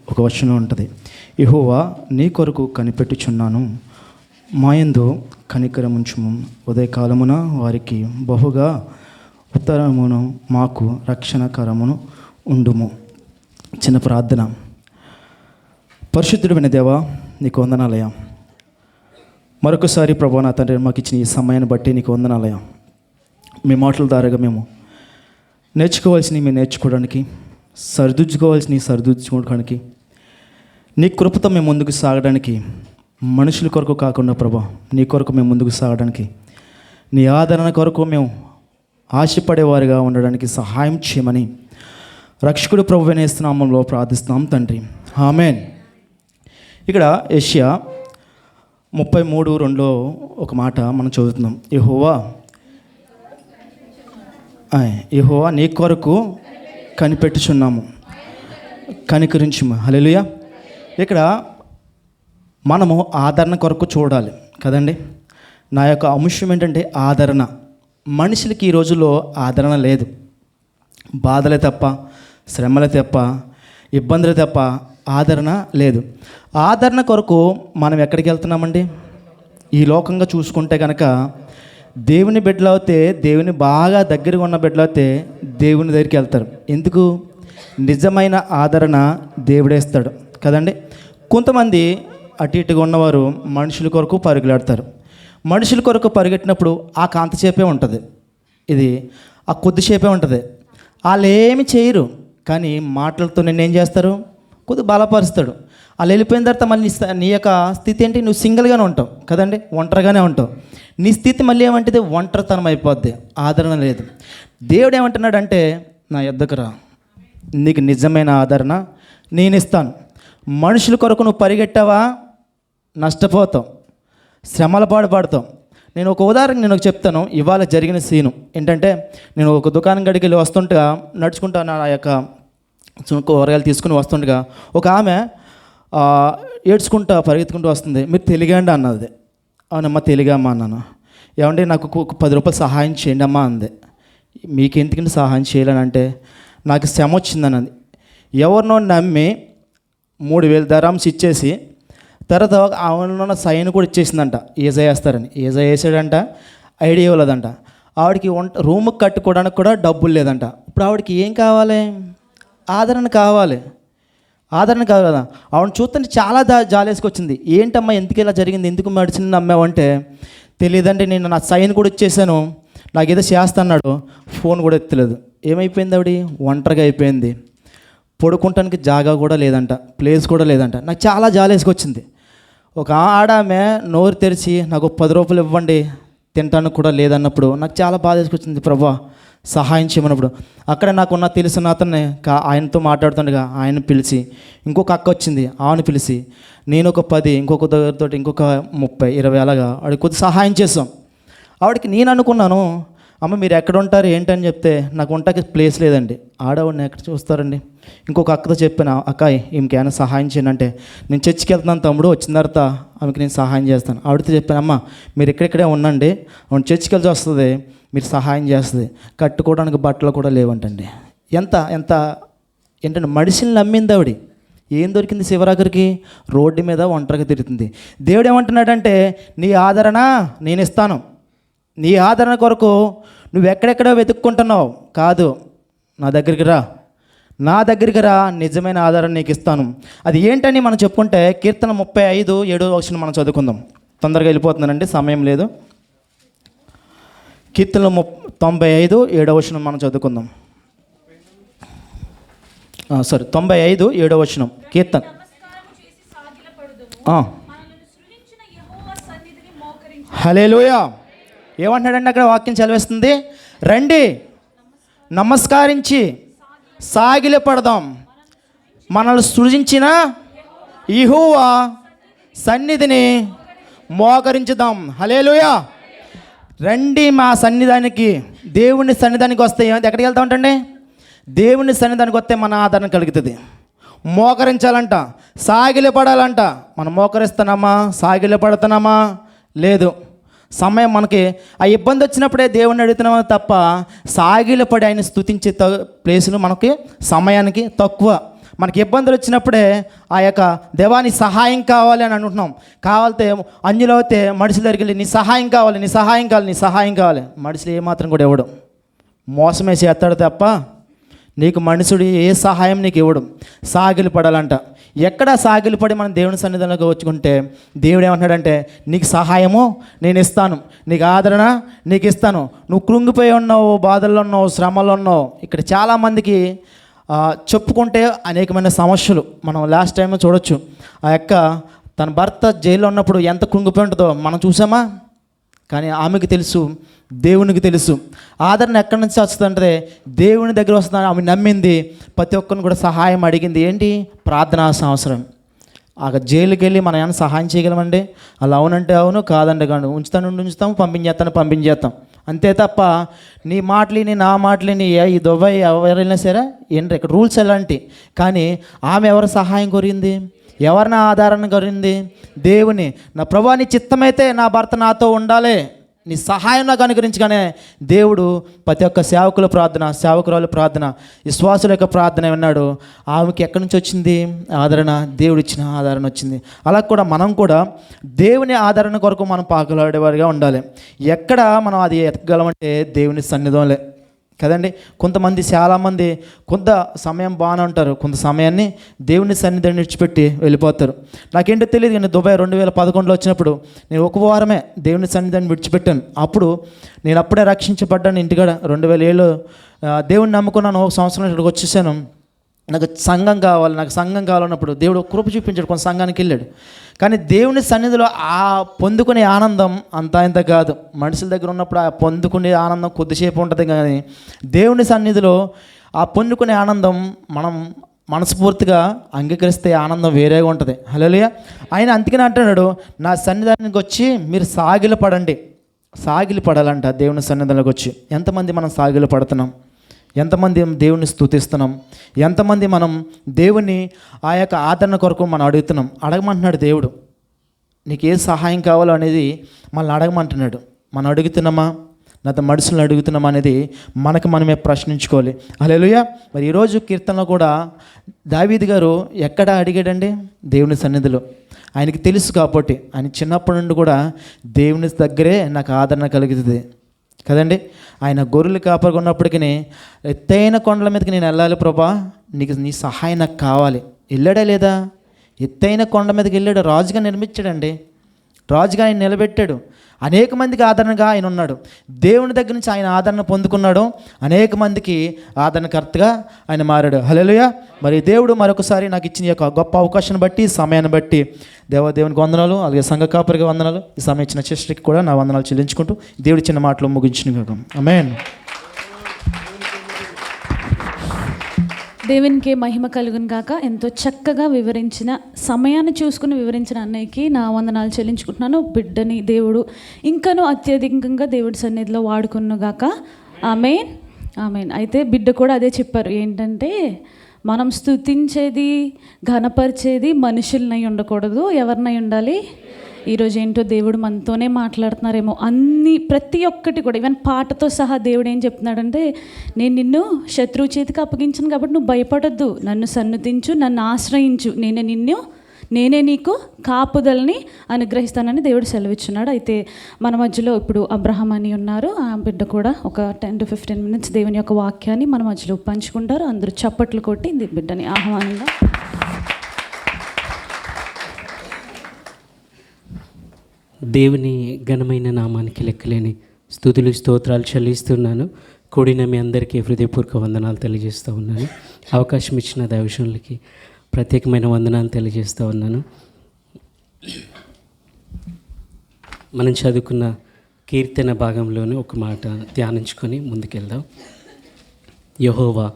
ఒక వచనం ఉంటుంది, యెహోవా నీ కొరకు కనిపెట్టుచున్నాను, మాయందు కనికరముంచుము, ఉదయకాలమున వారికి బహుగా ఉత్తరమును మాకు రక్షణకరమును ఉండుము. చిన్న ప్రార్థన. పరిశుద్ధుడైన దేవా, నీకు వందనాలయ. మరొకసారి ప్రభువా నా తండ్రి, మాకు ఇచ్చిన ఈ సమయాన్ని బట్టి నీకు వందనాలయ. మీ మాటల ద్వారాగా మేము నేర్చుకోవాల్సినవి మేము నేర్చుకోవడానికి, సరిదిద్దుకోవాల్సినవి సరిదిద్దుకోవడానికి, నీ కృపతో మేము ముందుకు సాగడానికి, మనుషుల కొరకు కాకుండా ప్రభా నీ కొరకు మేము ముందుకు సాగడానికి, నీ ఆదరణ కొరకు మేము ఆశపడేవారిగా ఉండడానికి సహాయం చేయమని రక్షకుడు ప్రభువైన యేసు నామములో ప్రార్థిస్తున్నాం తండ్రి, ఆమేన్. ఇక్కడ యెషయా 33:2 ఒక మాట మనం చదువుతున్నాం, యెహోవా నీ కొరకు కనిపెట్టుచున్నాము, కనికరించుము. హల్లెలూయా. ఇక్కడ మనము ఆదరణ కొరకు చూడాలి కదండి. నా యొక్క అంశం ఏంటంటే ఆదరణ. మనుషులకి ఈ రోజుల్లో ఆదరణ లేదు. బాధలే తప్ప, శ్రమలే తప్ప, ఇబ్బందులే తప్ప ఆదరణ లేదు. ఆదరణ కొరకు మనం ఎక్కడికి వెళ్తున్నామండి? ఈ లోకంగా చూసుకుంటే కనుక దేవుని బిడ్డలు అయితే, దేవుని బాగా దగ్గరగా ఉన్న బిడ్డలు అయితే దేవుని దగ్గరికి వెళ్తారు. ఎందుకు? నిజమైన ఆదరణ దేవుడేస్తాడు కదండి. కొంతమంది అటు ఇటుగా ఉన్నవారు మనుషుల కొరకు పరుగులాడతారు. మనుషుల కొరకు పరిగెట్టినప్పుడు ఆ కాంతసేపే ఉంటుంది, ఇది ఆ కొద్దిసేపే ఉంటుంది. వాళ్ళు ఏమి చేయరు, కానీ మాటలతో నిన్నేం చేస్తారు? కొద్దిగా బలపరుస్తాడు. వాళ్ళు వెళ్ళిపోయిన తర్వాత మళ్ళీ నీ యొక్క స్థితి ఏంటి? నువ్వు సింగిల్గానే ఉంటావు కదండి, ఒంటరిగానే ఉంటావు. నీ స్థితి మళ్ళీ ఏమంటుంది? ఒంటరితనం అయిపోద్ది, ఆదరణ లేదు. దేవుడు ఏమంటున్నాడంటే, నా యొద్దకు రా, నీకు నిజమైన ఆదరణ నేను ఇస్తాను. మనుషుల కొరకు నువ్వు పరిగెట్టావా, నష్టపోతావు, శ్రమల పాడుపడతావు. నేను ఒక ఉదాహరణ నేను చెప్తాను. ఇవాళ జరిగిన సీను ఏంటంటే, నేను ఒక దుకాణం గడికి వెళ్ళి వస్తుండగా, నడుచుకుంటా నా యొక్క కూరగాయలు తీసుకుని వస్తుండగా ఒక ఆమె ఏడ్చుకుంటా పరిగెత్తుకుంటూ వస్తుంది. మీరు తెలుగండి అన్నది. అవునమ్మా తెలుగమ్మా అన్నాను. ఏమంటే నాకు ఒక 10 రూపాయలు సహాయం చేయండి అమ్మా అంది. మీకు ఎందుకంటే సహాయం చేయాలని అంటే, నాకు శ్రమ వచ్చిందన్నది. ఎవరినో నమ్మి 3,000 దరామ్స్ ఇచ్చేసి తర్వాత ఆమెలో సైన్ కూడా ఇచ్చేసిందంట, ఏజా వేస్తారని. ఏజా వేసాడంట, ఐడియా ఇవ్వలేదంట. ఆవిడకి రూమ్కి కట్టుకోవడానికి కూడా డబ్బులు లేదంట. ఇప్పుడు ఆవిడకి ఏం కావాలి? ఆదరణ కావాలి. ఆదరణ కావాలి కదా. ఆవిడని చూస్తుంటే చాలా జాలేసుకొచ్చింది. ఏంటమ్మా ఎందుకు ఇలా జరిగింది, ఎందుకు మెడిసిన్ నమ్మావంటే, తెలియదంటే నేను నా సైన్ కూడా ఇచ్చేసాను, నాకు ఏదో చేస్తాన్నాడు, ఫోన్ కూడా ఎత్తలేదు. ఏమైపోయింది? ఆవిడ ఒంటరిగా అయిపోయింది. పడుకుంటానికి జాగా కూడా లేదంట, ప్లేస్ కూడా లేదంట. నాకు చాలా జాలేసుకొచ్చింది. ఒక ఆడామె నోరు తెరిచి నాకు 10 రూపాయలు ఇవ్వండి తినటానికి కూడా లేదన్నప్పుడు నాకు చాలా బాధ వేసుకొచ్చింది. ప్రభా సహాయం చేయమన్నప్పుడు అక్కడ నాకున్న తెలిసిన అతన్ని ఆయనతో మాట్లాడుతుండగా ఆయన పిలిచి, ఇంకొక అక్క వచ్చింది, ఆమెను పిలిచి, నేను ఒక 10, ఇంకొక దగ్గరతో ఇంకొక 30, 20 అలాగా ఆవిడకి కొద్ది సహాయం చేసాం. ఆవిడకి నేను అనుకున్నాను, అమ్మ మీరు ఎక్కడ ఉంటారు ఏంటని చెప్తే, నాకు ఉంటాకి ప్లేస్ లేదండి. ఆడవాడిని ఎక్కడ చూస్తారండి. ఇంకొక అక్కతో చెప్పాను, అక్క ఈమెకేమైనా సహాయం చేయండి అంటే, నేను చర్చికి వెళ్తున్నాను తమ్ముడు, వచ్చిన తర్వాత ఆమెకి నేను సహాయం చేస్తాను. ఆవిడతో చెప్పాను, అమ్మ మీరు ఇక్కడిక్కడే ఉండండి, ఆవిడ చర్చికి వెళ్ళి వస్తుంది, మీరు సహాయం చేస్తుంది. కట్టుకోవడానికి బట్టలు కూడా లేవంటండి. ఎంత ఏంటంటే మడిసిని నమ్మింది ఆవిడ. ఏం దొరికింది శివరాకరికి? రోడ్డు మీద ఒంటరిగా తిరుగుతుంది. దేవుడు ఏమంటున్నాడంటే, నీ ఆదరణ నేను ఇస్తాను. నీ ఆదరణ కొరకు నువ్వు ఎక్కడెక్కడో వెతుక్కుంటున్నావు కాదు, నా దగ్గరికి రా, నా దగ్గరికి రా, నిజమైన ఆదరణ నీకు ఇస్తాను. అది ఏంటని మనం చెప్పుకుంటే, కీర్తన 35:7 మనం చదువుకుందాం. తొందరగా వెళ్ళిపోతుందండి, సమయం లేదు. కీర్తన 95:7 మనం చదువుకుందాం. 95:7 కీర్తన. హల్లెలూయా. ఏమంటున్నాడండి అక్కడ వాక్యం చదివేస్తుంది? రండి నమస్కరించి సాగిలపడదాం, మనల్ని సృజించిన యెహోవా సన్నిధిని మోకరించుదాం. హల్లెలూయా. రండి మా సన్నిధానికి, దేవుని సన్నిధానికి వస్తే ఎక్కడికి వెళ్తా ఉంటండి? దేవుని సన్నిధానికి వస్తే మన ఆదరణ కలుగుతుంది. మోకరించాలంట, సాగిలపడాలంట. మనం మోకరిస్తున్నామా, సాగిలపడుతున్నామా? లేదు. సమయం మనకి ఆ ఇబ్బంది వచ్చినప్పుడే దేవుణ్ణి అడుగుతున్నామో తప్ప సాగిలపడి ఆయన స్తుతించే ప్లేసులు మనకి సమయానికి తక్కువ. మనకి ఇబ్బందులు వచ్చినప్పుడే ఆ యొక్క దేవాని సహాయం కావాలి అని అనుకుంటున్నాం. కావాలితే అంజులో అయితే మనుషుల దగ్గరికి వెళ్ళి నీ సహాయం కావాలి, నీ సహాయం కావాలి, నీ సహాయం కావాలి. మనుషులు ఏమాత్రం కూడా ఇవ్వడం, మోసమే చేస్తాడు తప్ప నీకు మనుషుడు ఏ సహాయం నీకు ఇవ్వడు. సాగిలి పడాలంట. ఎక్కడ సాగిలి పడి మనం దేవుని సన్నిధానంలోకి వచ్చుకుంటే దేవుడు ఏమంటున్నాడంటే నీకు సహాయము నేను ఇస్తాను, నీకు ఆదరణ నీకు ఇస్తాను. నువ్వు కృంగిపోయి ఉన్నావు, బాధల్లో ఉన్నావు, శ్రమలో ఉన్నావు. ఇక్కడ చాలామందికి చెప్పుకుంటే అనేకమైన సమస్యలు. మనం లాస్ట్ టైం చూడొచ్చు, ఆ యొక్క తన భర్త జైల్లో ఉన్నప్పుడు ఎంత కృంగిపోయి ఉంటుందో మనం చూసామా? కానీ ఆమెకు తెలుసు, దేవునికి తెలుసు. ఆదరణ ఎక్కడి నుంచి వస్తుందంటే దేవుని దగ్గర వస్తుందని ఆమె నమ్మింది. ప్రతి ఒక్కరిని కూడా సహాయం అడిగింది. ఏంటి? ప్రార్థనా సంవత్సరం. ఆ జైలుకి వెళ్ళి మనం ఏమైనా సహాయం చేయగలమండి? అలా అవునంటే అవును, కాదంటే కాదు. ఉంచుతాం, పంపించేస్తాం అంతే తప్ప నీ మాటలిని నా మాటలిని ఈ దుబాయ్ ఎవరైనా సరే ఏంటి ఇక్కడ రూల్స్ ఎలాంటి. కానీ ఆమె ఎవరు సహాయం కోరింది? ఎవరిని ఆధారణ కోరింది? దేవుని. నా ప్రభువా నీ చిత్తమైతే నా భర్త నాతో ఉండాలి, నీ సహాయం నాకు అనుగ్రహించగానే దేవుడు ప్రతి ఒక్క సేవకుల ప్రార్థన, సేవకురాల ప్రార్థన, విశ్వాసుల యొక్క ప్రార్థన విన్నాడు. ఆమెకి ఎక్కడి నుంచి వచ్చింది ఆదరణ? దేవుడు ఇచ్చిన ఆదరణ వచ్చింది. అలా కూడా మనం కూడా దేవుని ఆదరణ కొరకు మనం పాకులాడేవారిగా ఉండాలి. ఎక్కడ మనం అది ఎత్తగలమంటే దేవుని సన్నిధంలే కదండి. కొంతమంది చాలామంది కొంత సమయం బాగానే ఉంటారు, కొంత సమయాన్ని దేవుని సన్నిధిని విడిచిపెట్టి వెళ్ళిపోతారు. నాకేంటో తెలియదు కానీ దుబాయ్ 2011లో వచ్చినప్పుడు నేను ఒక వారమే దేవుని సన్నిధిని విడిచిపెట్టాను. అప్పుడు నేను అప్పుడే రక్షించబడ్డాను ఇంటికాడ. 2007 దేవుని నమ్ముకున్నాను. ఒక సంవత్సరం ఇక్కడికి వచ్చేసాను. నాకు సంఘం కావాలన్నప్పుడు దేవుడు కృప చూపించాడు, కొంత సంఘానికి వెళ్ళాడు. కానీ దేవుని సన్నిధిలో ఆ పొందుకునే ఆనందం అంతా ఇంత కాదు. మనుషుల దగ్గర ఉన్నప్పుడు ఆ పొందుకునే ఆనందం కొద్దిసేపు ఉంటుంది, కానీ దేవుని సన్నిధిలో ఆ పొందుకునే ఆనందం మనం మనస్ఫూర్తిగా అంగీకరిస్తే ఆనందం వేరేగా ఉంటుంది. హల్లెలూయా. ఆయన అందుకనే అంటున్నాడు, నా సన్నిధానానికి వచ్చి మీరు సాగిలి పడాలంట. దేవుని సన్నిధానంలోకి వచ్చి ఎంతమంది మనం సాగిలి పడుతున్నాం? ఎంతమంది దేవుని స్తుతిస్తున్నాం? ఎంతమంది మనం దేవుని ఆ యొక్క ఆదరణ కొరకు మనం అడుగుతున్నాం? అడగమంటున్నాడు దేవుడు. నీకు ఏ సహాయం కావాలో అనేది మనల్ని అడగమంటున్నాడు. మనం అడుగుతున్నామా? నాతో మనుషులను అడుగుతున్నామా అనేది మనమే ప్రశ్నించుకోవాలి. హల్లెలూయా. మరి ఈరోజు కీర్తనలో కూడా దావీదు గారు ఎక్కడ అడిగాడండి? దేవుని సన్నిధిలో. ఆయనకి తెలుసు కాబట్టి ఆయన చిన్నప్పటి నుండి కూడా దేవుని దగ్గరే నాకు ఆదరణ కలుగుతుంది కదండి. ఆయన గొర్రెలు కాపరిగా ఉన్నప్పటికీ ఎత్తైన కొండల మీదకి నేను వెళ్ళాలి ప్రభా, నీ సహాయం నాకు కావాలి. వెళ్ళాడా లేదా? ఎత్తైన కొండ మీదకి వెళ్ళాడు. రాజుగా నిర్మించాడండి. రాజుగా ఆయన నిలబెట్టాడు. అనేక మందికి ఆదరణగా ఆయన ఉన్నాడు. దేవుని దగ్గర నుంచి ఆయన ఆదరణ పొందుకున్నాడు. అనేక మందికి ఆదరణకర్తగా ఆయన మారాడు. హల్లెలూయా. మరి దేవుడు మరొకసారి నాకు ఇచ్చిన యొక్క గొప్ప అవకాశాన్ని బట్టి, సమయాన్ని బట్టి దేవునికి వందనాలు, అలాగే సంఘ కాపరికి వందనాలు. ఈ సమయం ఇచ్చిన సిస్టర్కి కూడా నా వందనాలు చెల్లించుకుంటూ దేవుడి చిన్న మాటలు ముగించిన. ఆమేన్. దేవునికి మహిమ కలుగును గాక. ఎంతో చక్కగా వివరించిన, సమయాన్ని చూసుకుని వివరించిన అన్నయ్యకి నా వందనాలు చెల్లించుకుంటున్నాను. బిడ్డని దేవుడు ఇంకనూ అత్యధికంగా దేవుడి సన్నిధిలో వాడుకును గాక. ఆమేన్, ఆమేన్. అయితే బిడ్డ కూడా అదే చెప్పారు, ఏంటంటే మనం స్తుతించేది, ఘనపరిచేది మనుషులనై ఉండకూడదు. ఎవరినై ఉండాలి? ఈరోజు ఏంటో దేవుడు మనతోనే మాట్లాడుతున్నారేమో. ప్రతి ఒక్కటి కూడా, ఈవెన్ పాటతో సహా దేవుడు ఏం చెప్తున్నాడంటే, నేను నిన్ను శత్రువు చేతికి అప్పగించను కాబట్టి నువ్వు భయపడొద్దు, నన్ను సన్నుతించు, నన్ను ఆశ్రయించు, నేనే నీకు కాపుదలని అనుగ్రహిస్తానని దేవుడు సెలవిచ్చున్నాడు. అయితే మన మధ్యలో ఇప్పుడు అబ్రహాం అని ఉన్నారు. ఆ బిడ్డ కూడా ఒక 10 to 15 minutes దేవుని యొక్క వాక్యాన్ని మన మధ్యలో పంచుకుంటారు. అందరూ చప్పట్లు కొట్టి బిడ్డని ఆహ్వానంగా. దేవుని ఘనమైన నామానికి లెక్కలేని స్తుతులు స్తోత్రాలు చెల్లిస్తున్నాను. కూడిన మీ అందరికీ హృదయపూర్వక వందనాలు తెలియజేస్తూ ఉన్నాను. అవకాశం ఇచ్చిన దైవజనులకి ప్రత్యేకమైన వందనాలు తెలియజేస్తూ ఉన్నాను. మనం చదువుకున్న కీర్తన భాగంలోనే ఒక మాట ధ్యానించుకొని ముందుకెళ్దాం. యెహోవా